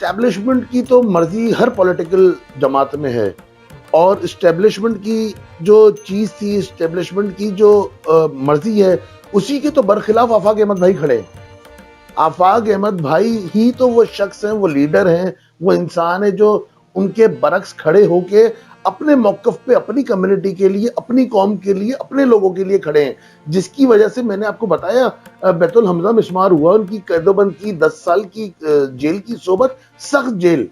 Establishment کی تو مرضی ہر پولیٹیکل جماعت میں ہے، اور اسٹیبلشمنٹ کی جو چیز تھی، اسٹیبلشمنٹ کی جو مرضی ہے، اسی کے تو برخلاف آفاق احمد بھائی کھڑے ہیں۔ آفاق احمد بھائی ہی تو وہ شخص ہیں، وہ لیڈر ہیں، وہ انسان ہے جو ان کے برعکس کھڑے ہو کے اپنے موقف پہ اپنی کمیونٹی کے لیے، اپنی قوم کے لیے، اپنے لوگوں کے لیے کھڑے ہیں، جس کی وجہ سے میں نے آپ کو بتایا بیت الحمزہ مسمار ہوا، ان کی قید و بند کی 10 سال کی جیل کی صحبت، سخت جیل،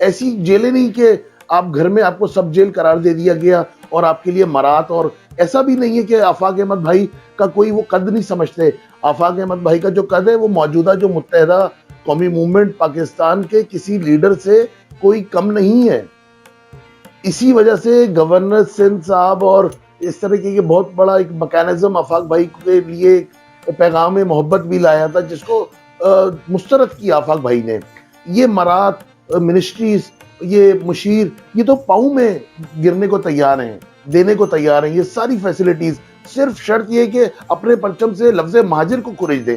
ایسی جیلیں نہیں کہ آپ گھر میں آپ کو سب جیل قرار دے دیا گیا اور آپ کے لیے مرات، اور ایسا بھی نہیں ہے کہ آفاق احمد بھائی کا کوئی وہ قد نہیں سمجھتے۔ آفاق احمد بھائی کا جو قد ہے وہ موجودہ جو متحدہ قومی موومنٹ پاکستان کے کسی لیڈر سے کوئی کم نہیں ہے۔ اسی وجہ سے گورنر سندھ صاحب اور اس طرح کے بہت بڑا ایک میکانزم آفاق بھائی کے لیے پیغام محبت بھی لایا تھا، جس کو مسترد کیا آفاق بھائی نے۔ یہ مرات، منسٹریز، یہ مشیر، یہ تو پاؤں میں گرنے کو تیار ہیں، دینے کو تیار ہیں یہ ساری فیسلٹیز، صرف شرط یہ کہ اپنے پرچم سے لفظ مہاجر کو کھرچ دیں۔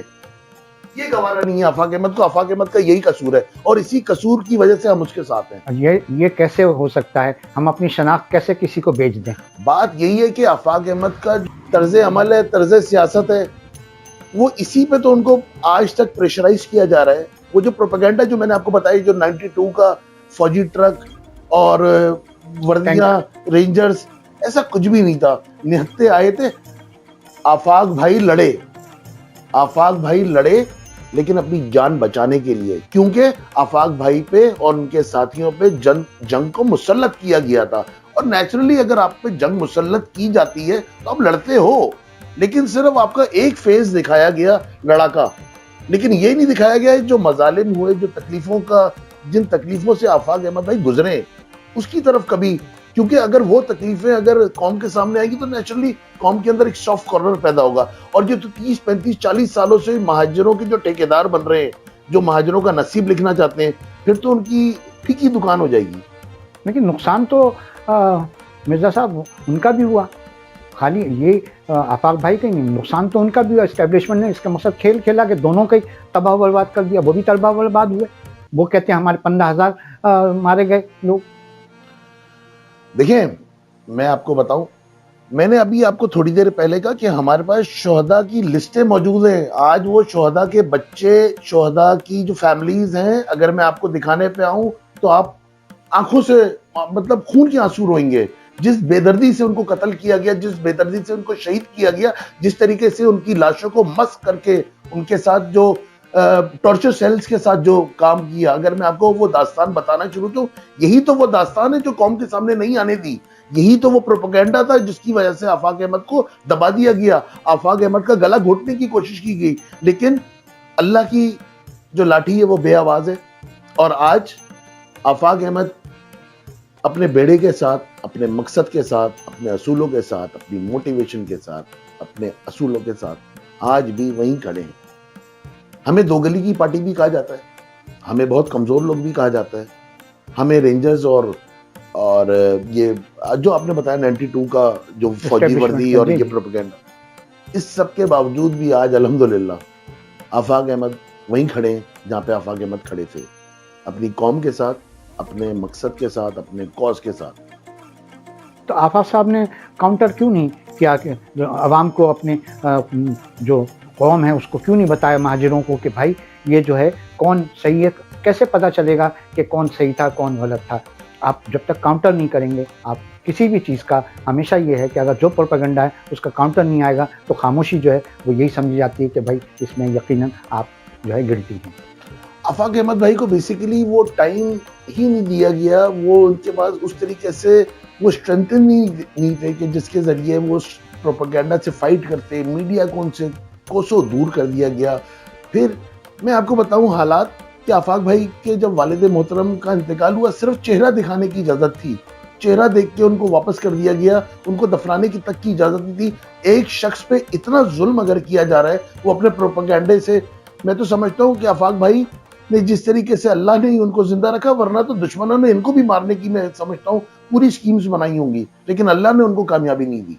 یہ گوارا نہیں ہے آفاق احمد کو، آفاق احمد کا یہی قصور ہے، اور اسی قصور کی وجہ سے ہم اس کے ساتھ ہیں۔ یہ کیسے ہو سکتا ہے؟ ہم اپنی شناخت کیسے کسی کو بیچ دیں؟ بات یہی ہے کہ آفاق احمد کا طرز عمل ہے، طرز سیاست ہے، وہ اسی پہ تو ان کو آج تک پریشرائز کیا جا رہا ہے۔ وہ جو پروپیگنڈا جو میں نے آپ کو بتائی، جو 92 کا فوجی ٹرک اور وردیاں، رینجرز، ایسا کچھ بھی نہیں تھا، نہتے آئے تھے۔ آفاق بھائی لڑے، آفاق بھائی لڑے، لیکن اپنی جان بچانے کے لیے، کیونکہ آفاق بھائی پہ اور ان کے ساتھیوں پہ جنگ کو مسلط کیا گیا تھا، اور نیچرلی اگر آپ پہ جنگ مسلط کی جاتی ہے تو آپ لڑتے ہو، لیکن صرف آپ کا ایک فیز دکھایا گیا لڑاکا، لیکن یہ نہیں دکھایا گیا جو مظالم ہوئے، جو تکلیفوں کا، جن تکلیفوں سے آفاق احمد بھائی گزرے، اس کی طرف کبھی، کیونکہ اگر وہ تکلیفیں اگر قوم کے سامنے آئے گی تو نیچرلی قوم کے اندر ایک سافٹ کارنر پیدا ہوگا، اور جو 30 35 40 سالوں سے مہاجروں کے جو ٹھیکیدار بن رہے ہیں، جو مہاجروں کا نصیب لکھنا چاہتے ہیں، پھر تو ان کی پھیکی دکان ہو جائے گی۔ لیکن نقصان تو مرزا صاحب ان کا بھی ہوا، خالی یہ آفاق بھائی کا ہی نہیں، نقصان تو ان کا بھی ہوا۔ اسٹیبلشمنٹ نے اس کا مقصد کھیل کھیلا کہ دونوں کا ہی تباہ و برباد کر دیا، وہ بھی تباہ و برباد ہوئے۔ وہ کہتے ہیں ہمارے 15,000 مارے گئے لوگ۔ دیکھیں، میں آپ کو بتاؤں، میں نے ابھی آپ کو تھوڑی دیر پہلے کہا کہ ہمارے پاس شہداء کی لسٹیں موجود ہیں، آج وہ شہداء کے بچے، شہداء کی جو فیملیز ہیں، اگر میں آپ کو دکھانے پہ آؤں تو آپ آنکھوں سے مطلب خون کے آنسو روئیں گے، جس بے دردی سے ان کو قتل کیا گیا، جس بے دردی سے ان کو شہید کیا گیا، جس طریقے سے ان کی لاشوں کو مسخ کر کے ان کے ساتھ جو ٹارچر سیلز کے ساتھ جو کام کیا، اگر میں آپ کو وہ داستان بتانا شروع تو یہی تو وہ داستان ہے جو قوم کے سامنے نہیں آنے دی، یہی تو وہ پروپیگنڈا تھا جس کی وجہ سے آفاق احمد کو دبا دیا گیا، آفاق احمد کا گلا گھونٹنے کی کوشش کی گئی، لیکن اللہ کی جو لاٹھی ہے وہ بے آواز ہے، اور آج آفاق احمد اپنے بیڑے کے ساتھ، اپنے مقصد کے ساتھ، اپنے اصولوں کے ساتھ، اپنی موٹیویشن کے ساتھ، اپنے اصولوں کے ساتھ آج بھی وہیں کھڑے ہیں۔ ہمیں دو گلی کی پارٹی بھی کہا جاتا ہے، ہمیں بہت کمزور لوگ بھی کہا جاتا ہے، ہمیں رینجرز اور یہ جو آپ نے بتایا 92 کا جو فوجی وردی اور یہ پروپیگنڈا، اس سب کے باوجود بھی آج الحمدللہ آفاق احمد وہیں کھڑے ہیں جہاں پہ آفاق احمد کھڑے تھے، اپنی قوم کے ساتھ، اپنے مقصد کے ساتھ، اپنے کاز کے ساتھ۔ تو آفاق صاحب نے کاؤنٹر کیوں نہیں کیا کہ عوام کو، اپنے جو قوم ہے اس کو کیوں نہیں بتایا، مہاجروں کو، کہ بھائی یہ جو ہے کون صحیح ہے؟ کیسے پتہ چلے گا کہ کون صحیح تھا کون غلط تھا؟ آپ جب تک کاؤنٹر نہیں کریں گے، آپ کسی بھی چیز کا ہمیشہ یہ ہے کہ اگر جو پروپیگنڈا ہے اس کا کاؤنٹر نہیں آئے گا تو خاموشی جو ہے وہ یہی سمجھی جاتی ہے کہ بھائی اس میں یقیناً آپ جو ہے گلٹی ہیں۔ آفاق احمد بھائی کو بیسیکلی وہ ٹائم ہی نہیں دیا گیا، وہ ان کے پاس اس طریقے سے وہ اسٹرینتھ نہیں تھے کہ جس کے ذریعے وہ پروپیگنڈا سے فائٹ کرتے، میڈیا کو ان سے کوسوں دور کر دیا گیا۔ پھر میں آپ کو بتاؤں حالات کہ آفاق بھائی کے جب والد محترم کا انتقال ہوا، صرف چہرہ دکھانے کی اجازت تھی، چہرہ دیکھ کے ان کو واپس کر دیا گیا، ان کو دفنانے کی تک کی اجازت نہیں تھی۔ ایک شخص پہ اتنا ظلم اگر کیا جا رہا ہے وہ اپنے پروپیگنڈے سے، میں تو سمجھتا ہوں کہ آفاق بھائی نے جس طریقے سے اللہ نے ان کو زندہ رکھا، ورنہ تو دشمنوں نے ان کو بھی مارنے کی میں سمجھتا ہوں پوری سکیمز بنائی ہوں گی، لیکن اللہ نے ان کو کامیابی نہیں دی۔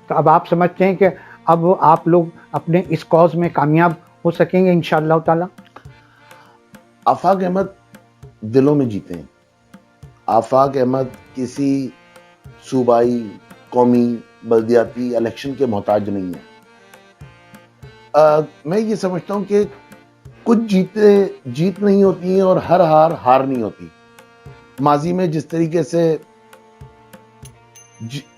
تو اب آپ سمجھتے ہیں کہ اب آپ لوگ اپنے اس کاز میں کامیاب ہو سکیں گے انشاءاللہ تعالی؟ آفاق احمد دلوں میں جیتے ہیں. آفاق احمد کسی صوبائی، قومی، بلدیاتی الیکشن کے محتاج نہیں ہے. میں یہ سمجھتا ہوں کہ کچھ جیت نہیں ہوتی ہیں اور ہر ہار نہیں ہوتی. ماضی میں جس طریقے سے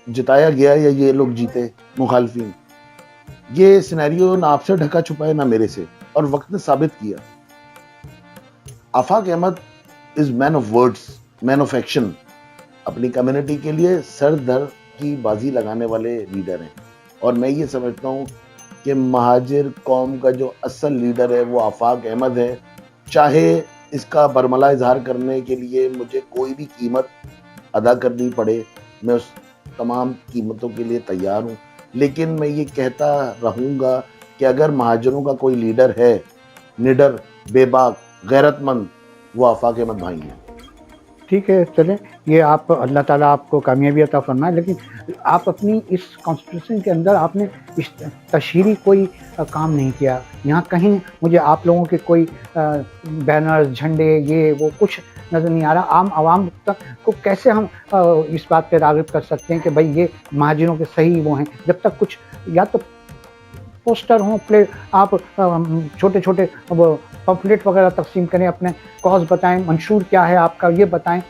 جتایا گیا یا یہ لوگ جیتے مخالفین، یہ سینیریو نہ آپ سے ڈھکا چھپا ہے نہ میرے سے، اور وقت نے ثابت کیا. Afaq Ahmed is man of words, man of action. اپنی کمیونٹی کے لیے سر در کی بازی لگانے والے لیڈر ہیں. اور میں یہ سمجھتا ہوں کہ مہاجر قوم کا جو اصل لیڈر ہے وہ آفاق احمد ہے. چاہے اس کا برملا اظہار کرنے کے لیے مجھے کوئی بھی قیمت ادا کرنی پڑے، میں اس تمام قیمتوں کے لیے تیار ہوں. لیکن میں یہ کہتا رہوں گا کہ اگر مہاجروں کا کوئی لیڈر ہے، نڈر، بے باک، غیرت مند، وہ آفاق احمد بھائی ہیں. ٹھیک ہے، چلیں، یہ آپ اللہ تعالیٰ آپ کو کامیابی عطا فرمائے. لیکن آپ اپنی اس کانسٹیٹیوشن کے اندر آپ نے تشہیری کوئی کام نہیں کیا. یہاں کہیں مجھے آپ لوگوں کے کوئی بینر، جھنڈے، یہ وہ کچھ نظر نہیں آ رہا. عام عوام تک کو کیسے ہم اس بات پہ راغب کر سکتے ہیں کہ بھائی یہ مہاجروں کے صحیح وہ ہیں، جب تک کچھ یا تو پوسٹر ہوں، آپ چھوٹے چھوٹے پمفلیٹ وغیرہ تقسیم کریں، اپنے کاز بتائیں، منشور کیا ہے آپ کا یہ بتائیں.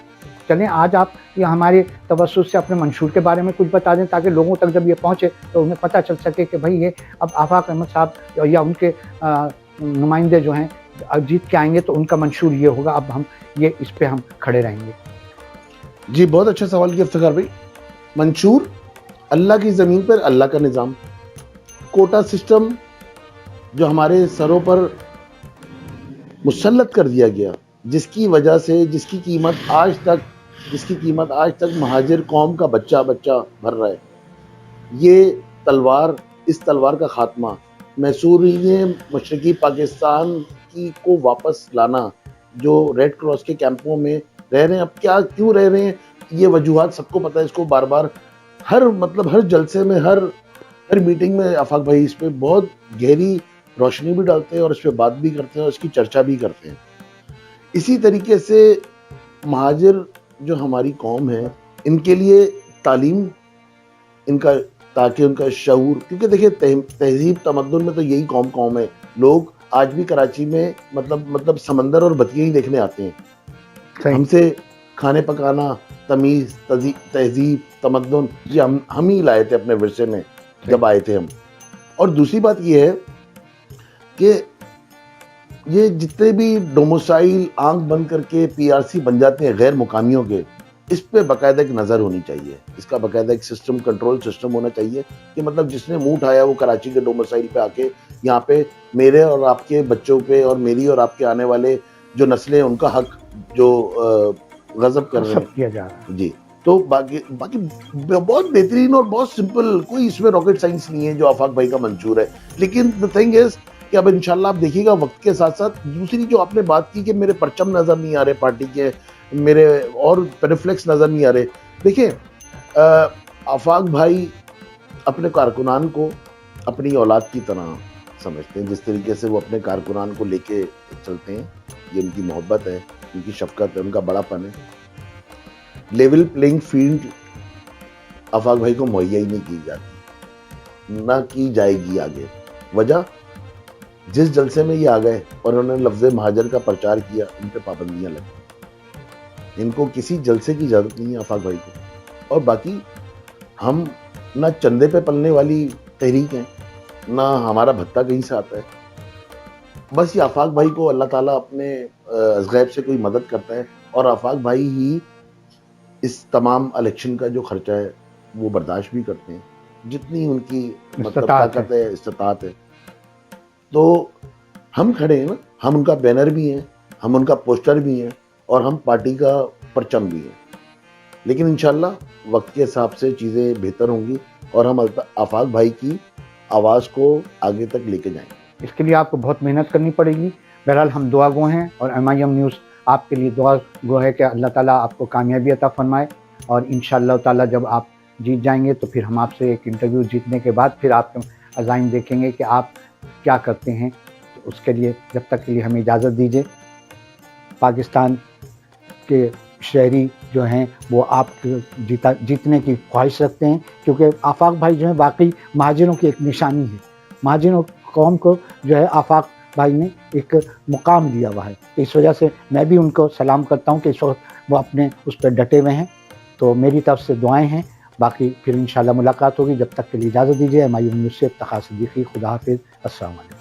چلیں آج آپ یہ ہمارے توسط سے اپنے منشور کے بارے میں کچھ بتا دیں تاکہ لوگوں تک جب یہ پہنچے تو انہیں پتہ چل سکے کہ بھائی یہ اب آفاق احمد صاحب یا ان کے نمائندے جو ہیں جیت کے آئیں گے تو ان کا منشور یہ ہوگا، اب ہم یہ اس پہ ہم کھڑے رہیں گے. جی بہت اچھا سوال کیا افتخار بھائی. منشور، اللہ کی زمین پر اللہ کا نظام. کوٹا سسٹم جو ہمارے سروں پر مسلط کر دیا گیا، جس کی وجہ سے جس کی قیمت آج تک مہاجر قوم کا بچہ بھر رہا ہے. یہ تلوار، اس تلوار کا خاتمہ، محصورین مشرقی پاکستان کو واپس لانا، جو ریڈ کراس کے کیمپوں میں رہ رہے ہیں. اب کیوں رہ رہے ہیں یہ وجوہات سب کو پتہ ہے. اس کو بار بار ہر جلسے میں، ہر میٹنگ میں آفاق بھائی اس پہ بہت گہری روشنی بھی ڈالتے ہیں اور اس پہ بات بھی کرتے ہیں اور اس کی چرچا بھی کرتے ہیں. اسی طریقے سے مہاجر جو ہماری قوم ہے، ان کے لیے تعلیم، تاکہ ان کا شعور، کیونکہ دیکھیں تہذیب تمدن میں تو یہی قوم ہے. لوگ آج بھی کراچی میں مطلب سمندر اور بتیاں ہی دیکھنے آتے ہیں. ہم سے کھانے پکانا، تمیز، تہذیب، تمدن یہ ہم ہی لائے تھے اپنے ورثے میں جب آئے تھے ہم. اور دوسری بات یہ ہے کہ یہ جتنے بھی ڈوموسائل آنکھ بند کر کے پی آر سی بن جاتے ہیں غیر مقامیوں کے، اس پہ باقاعدہ ایک نظر ہونی چاہیے. اس کا باقاعدہ ایک سسٹم، کنٹرول سسٹم ہونا چاہیے کہ مطلب جس نے منہ اٹھایا وہ کراچی کے ڈوموسائل پہ آ کے یہاں پہ میرے اور آپ کے بچوں پہ اور میری اور آپ کے آنے والے جو نسلیں ان کا حق جو غضب کر رہے ہیں کیا جا رہا ہے. جی. تو باقی بہت بہترین اور بہت سمپل، کوئی اس میں راکٹ سائنس نہیں ہے جو آفاق بھائی کا منشور ہے. لیکن the thing is کہ اب انشاءاللہ آپ دیکھیے گا وقت کے ساتھ ساتھ دوسری جو آپ نے بات کی کہ میرے پرچم نظر نہیں آ رہے پارٹی کے، میرے اور پیریفلیکس نظر نہیں آ رہے. دیکھیں آفاق بھائی اپنے کارکنان کو اپنی اولاد کی طرح سمجھتے ہیں. جس طریقے سے وہ اپنے کارکنان کو لے کے چلتے ہیں، یہ ان کی محبت ہے، ان کی شفقت ہے، ان کا بڑا پن ہے. لیول پلینگ فیلڈ آفاق بھائی کو مہیا ہی نہیں کی جاتی، نہ کی جائے گی آگے. وجہ جس جلسے میں یہ آ گئے اور انہوں نے لفظ مہاجر کا پرچار کیا، ان پہ پابندیاں لگی. ان کو کسی جلسے کی اجازت نہیں ہے آفاق بھائی کو. اور باقی ہم نہ چندے پہ پلنے والی تحریک ہیں، نہ ہمارا بھتہ کہیں سے آتا ہے. بس یہ آفاق بھائی کو اللہ تعالیٰ اپنے غیب سے کوئی مدد کرتا ہے اور آفاق بھائی ہی اس تمام الیکشن کا جو خرچہ ہے وہ برداشت بھی کرتے ہیں، جتنی ان کی مطلب طاقت ہے، استطاعت ہے. تو ہم کھڑے ہیں نا، ہم ان کا بینر بھی ہیں، ہم ان کا پوسٹر بھی ہیں اور ہم پارٹی کا پرچم بھی ہیں. لیکن انشاءاللہ وقت کے حساب سے چیزیں بہتر ہوں گی اور ہم آفاق بھائی کی آواز کو آگے تک لے کے جائیں گے. اس کے لیے آپ کو بہت محنت کرنی پڑے گی. بہرحال ہم دعا گو ہیں اور MIM نیوز آپ کے لیے دعا گو ہے کہ اللہ تعالیٰ آپ کو کامیابی عطا فرمائے. اور انشاءاللہ تعالیٰ جب آپ جیت جائیں گے تو پھر ہم آپ سے ایک انٹرویو جیتنے کے بعد پھر آپ کے عزائم دیکھیں گے کہ آپ کیا کرتے ہیں. تو اس کے لیے جب تک کے لیے ہمیں اجازت دیجیے. پاکستان کے شہری جو ہیں وہ آپ جیتنے کی خواہش رکھتے ہیں، کیونکہ آفاق بھائی جو ہیں واقعی مہاجروں کی ایک نشانی ہے. مہاجروں قوم کو جو ہے آفاق بھائی نے ایک مقام دیا ہوا ہے. اس وجہ سے میں بھی ان کو سلام کرتا ہوں کہ اس وقت وہ اپنے اس پہ ڈٹے ہوئے ہیں. تو میری طرف سے دعائیں ہیں. باقی پھر انشاءاللہ ملاقات ہوگی. جب تک کے لیے اجازت دیجیے. ہماری یونیورسٹی افتخار صدیقی. خدا حافظ. السلام علیکم.